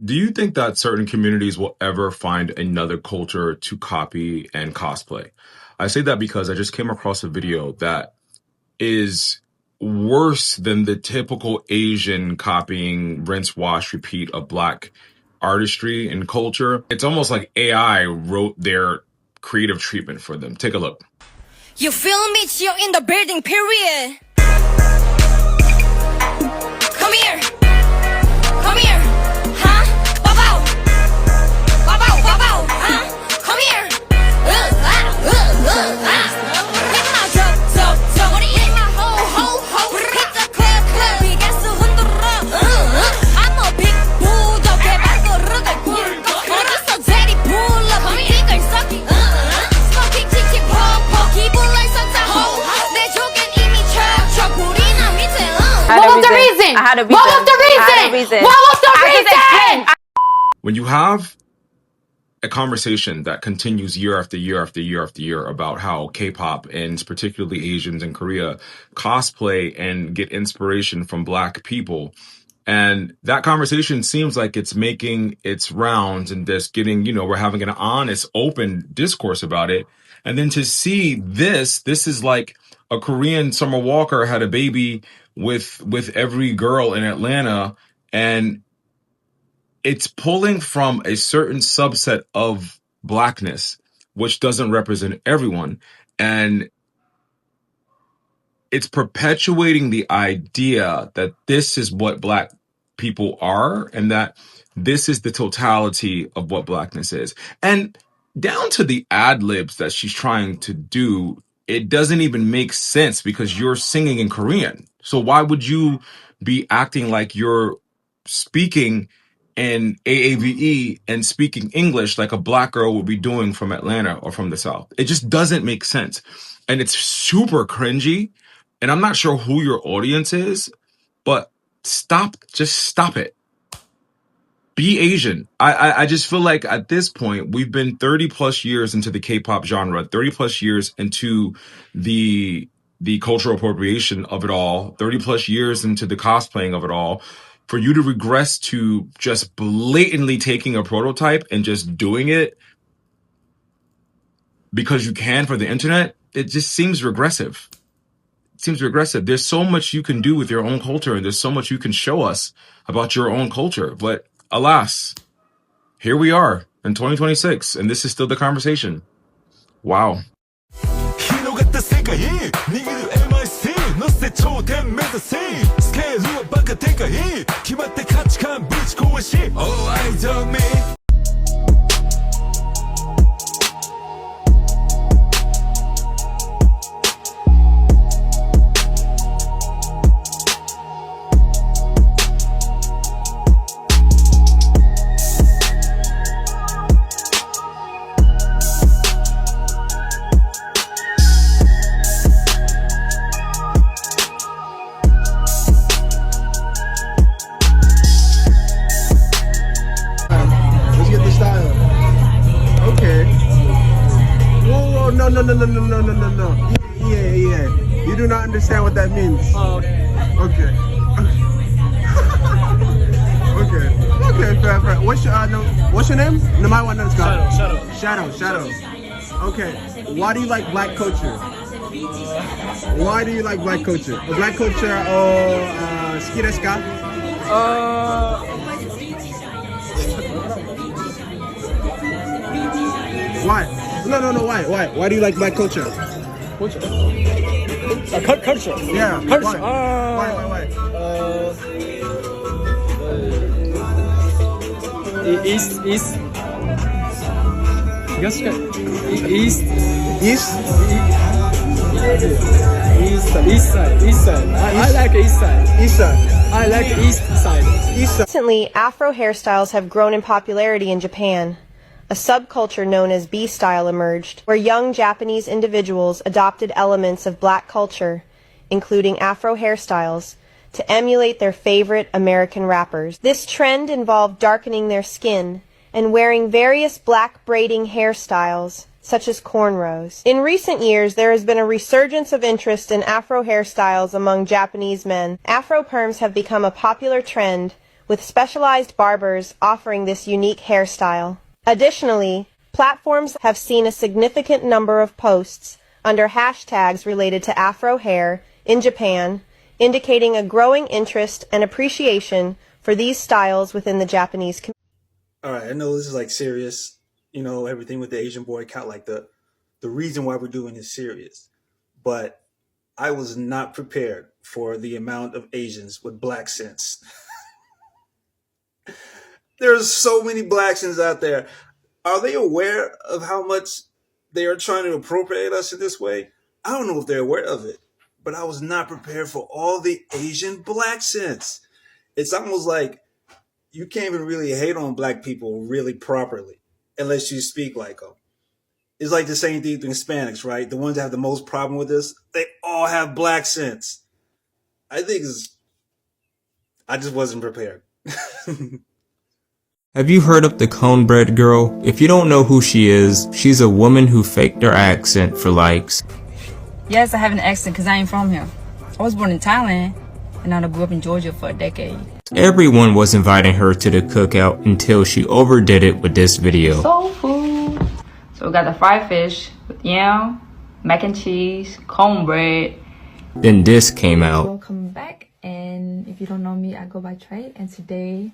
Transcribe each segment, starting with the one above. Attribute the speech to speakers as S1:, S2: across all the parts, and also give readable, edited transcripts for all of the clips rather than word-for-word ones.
S1: Do you think that certain communities will ever find another culture to copy and cosplay? I say that because I just came across a video that is worse than the typical Asian copying, rinse, wash, repeat of Black artistry and culture. It's almost like AI wrote their creative treatment for them. Take a look.
S2: You feel me? You're in the building, period. Come here. Come here. Huh? Bow. Bow. Huh? Come here. Hit my drop. Hit my ho. Hit the club. 비가스 흔들어. I'm a big bulldog. 개발거르가 굴고. 어렸어 제리 불러. 이걸 썩기. 스모킹 칙칙 퍽퍽. 기분 like sunset ho. 내 조겐 이미 척. 우리나 밑에. What was the reason? What was the reason? What was the reason?
S1: When you have a conversation that continues year after year after year after year about how K-pop and particularly Asians in Korea cosplay and get inspiration from Black people, and that conversation seems like it's making its rounds and just getting, we're having an honest, open discourse about it. And then to see this is like a Korean Summer Walker had a baby with every girl in Atlanta, and it's pulling from a certain subset of Blackness, which doesn't represent everyone. And it's perpetuating the idea that this is what Black people are and that this is the totality of what Blackness is. And down to the ad libs that she's trying to do, it doesn't even make sense because you're singing in Korean. So why would you be acting like you're speaking in AAVE and speaking English like a Black girl would be doing from Atlanta or from the South? It just doesn't make sense. And it's super cringy. And I'm not sure who your audience is, but just stop it. Be Asian. I just feel like at this point, we've been 30 plus years into the K-pop genre, 30 plus years into the cultural appropriation of it all, 30 plus years into the cosplaying of it all. For you to regress to just blatantly taking a prototype and just doing it because you can for the internet, it just seems regressive. There's so much you can do with your own culture, and there's so much you can show us about your own culture. But alas, here we are in 2026, and this is still the conversation. Wow.
S3: No. Yeah. You do not understand what that means.
S4: Oh,
S3: okay. Okay, fair. What's your name? No, my one is Shadow. Okay. Why do you like Black culture? Why do you like Black culture? Black culture or ski desu ka? Why? No. Why? Why do you like Black culture?
S4: culture. Culture.
S3: Yeah.
S4: Culture.
S3: Why?
S4: East. East side. I like east side. I like east side.
S5: Recently, Afro hairstyles have grown in popularity in Japan. A subculture known as B-style emerged, where young Japanese individuals adopted elements of Black culture, including Afro hairstyles, to emulate their favorite American rappers. This trend involved darkening their skin and wearing various Black braiding hairstyles, such as cornrows. In recent years, there has been a resurgence of interest in Afro hairstyles among Japanese men. Afro perms have become a popular trend, with specialized barbers offering this unique hairstyle. Additionally, platforms have seen a significant number of posts under hashtags related to Afro hair in Japan, indicating a growing interest and appreciation for these styles within the Japanese community.
S6: All right, I know this is like serious, you know, everything with the Asian boycott, like the reason why we're doing is serious. But I was not prepared for the amount of Asians with black sense. There's so many black sense out there. Are they aware of how much they are trying to appropriate us in this way? I don't know if they're aware of it, but I was not prepared for all the Asian black sense. It's almost like you can't even really hate on black people really properly unless you speak like them. It's like the same thing with Hispanics, right? The ones that have the most problem with this, they all have black sense. I just wasn't prepared.
S1: Have you heard of the Conebread girl? If you don't know who she is, she's a woman who faked her accent for likes.
S7: Yes, I have an accent because I ain't from here. I was born in Thailand, and I grew up in Georgia for a decade.
S1: Everyone was inviting her to the cookout until she overdid it with this video.
S7: Soul food. So we got the fried fish with yam, mac and cheese, cornbread.
S1: Then this came out.
S8: Welcome back, and if you don't know me, I go by Trey, and today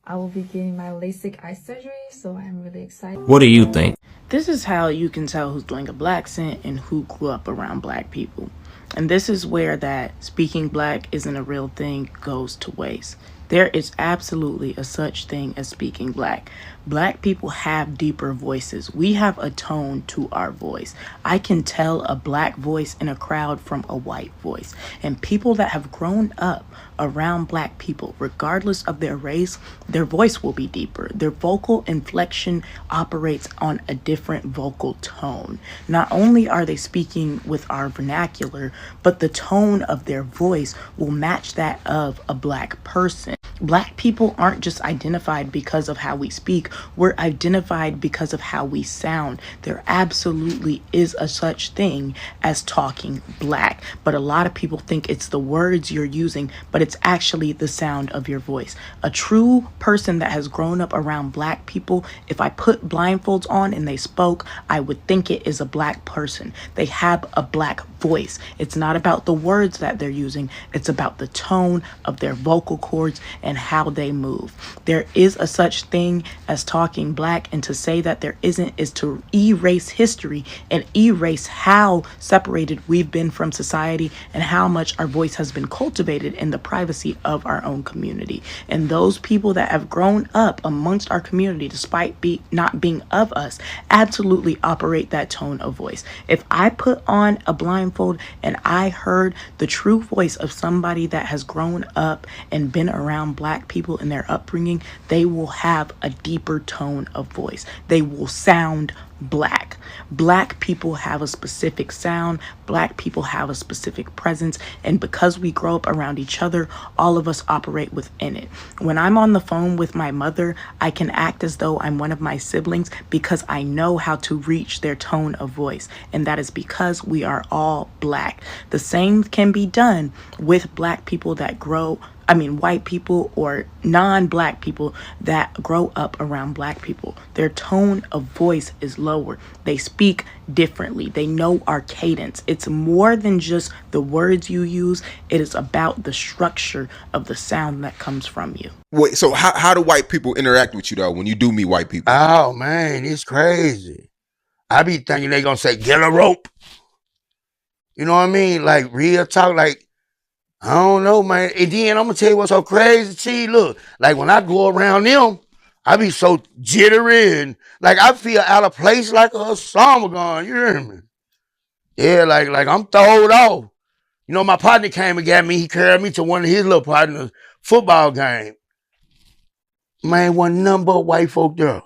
S8: I will be getting my LASIK eye surgery, so I'm really excited.
S1: What do you think?
S9: This is how you can tell who's doing a black accent and who grew up around black people. And this is where that speaking black isn't a real thing goes to waste. There is absolutely a such thing as speaking black. Black people have deeper voices. We have a tone to our voice. I can tell a black voice in a crowd from a white voice. And people that have grown up around black people, regardless of their race, their voice will be deeper. Their vocal inflection operates on a different vocal tone. Not only are they speaking with our vernacular, but the tone of their voice will match that of a black person. Black people aren't just identified because of how we speak, we're identified because of how we sound. There absolutely is a such thing as talking black, but a lot of people think it's the words you're using, but it's actually the sound of your voice. A true person that has grown up around black people, if I put blindfolds on and they spoke, I would think it is a black person. They have a black voice. It's not about the words that they're using, it's about the tone of their vocal cords and how they move. There is a such thing as talking black, and to say that there isn't is to erase history and erase how separated we've been from society and how much our voice has been cultivated in the privacy of our own community. And those people that have grown up amongst our community, despite not being of us, absolutely operate that tone of voice. If I put on a blindfold and I heard the true voice of somebody that has grown up and been around black people in their upbringing, they will have a deeper tone of voice. They will sound black. Black people have a specific sound. Black people have a specific presence. And because we grow up around each other, all of us operate within it. When I'm on the phone with my mother, I can act as though I'm one of my siblings because I know how to reach their tone of voice. And that is because we are all black. The same can be done with black people that white people or non-black people that grow up around black people. Their tone of voice is lower. They speak differently. They know our cadence. It's more than just the words you use. It is about the structure of the sound that comes from you.
S10: Wait, so how do white people interact with you though when you do meet white people?
S11: Oh man, it's crazy. I be thinking they gonna say, get a rope. You know what I mean? Like real talk, like, I don't know, man. And then I'm gonna tell you what's so crazy, T. Look, like when I go around them, I be so jittery and like I feel out of place like a summer gun. You hear me? Yeah, like I'm throwed off. You know, my partner came and got me. He carried me to one of his little partners' football game. Man, one number of white folk there.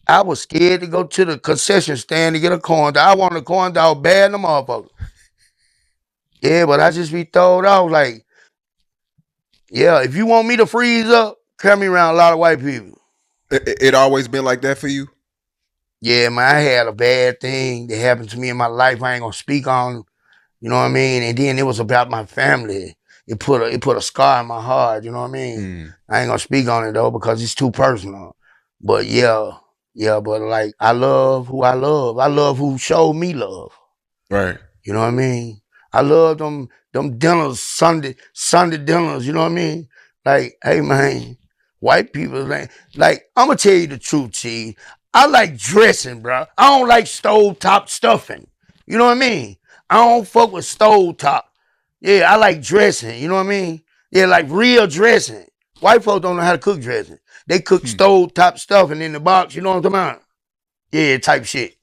S11: I was scared to go to the concession stand to get a corn dog. I wanted a corn dog bad in the motherfucker. Yeah, but I just be throwed off like, yeah, if you want me to freeze up, carry me around a lot of white people.
S10: It always been like that for you?
S11: Yeah, man, I had a bad thing that happened to me in my life I ain't gonna speak on, you know what I mean? And then it was about my family. it put a scar in my heart. You know what I mean? I ain't gonna speak on it though because it's too personal. But yeah, but like I love who I love. I love who showed me love.
S10: Right.
S11: You know what I mean? I love them dinners, Sunday dinners, you know what I mean? Like, hey man, white people like I'm gonna tell you the truth, T. I like dressing, bro. I don't like stovetop stuffing. You know what I mean? I don't fuck with stovetop. Yeah, I like dressing, you know what I mean? Yeah, like real dressing. White folks don't know how to cook dressing. They cook stovetop stuffing in the box, you know what I'm talking about? Yeah, type shit.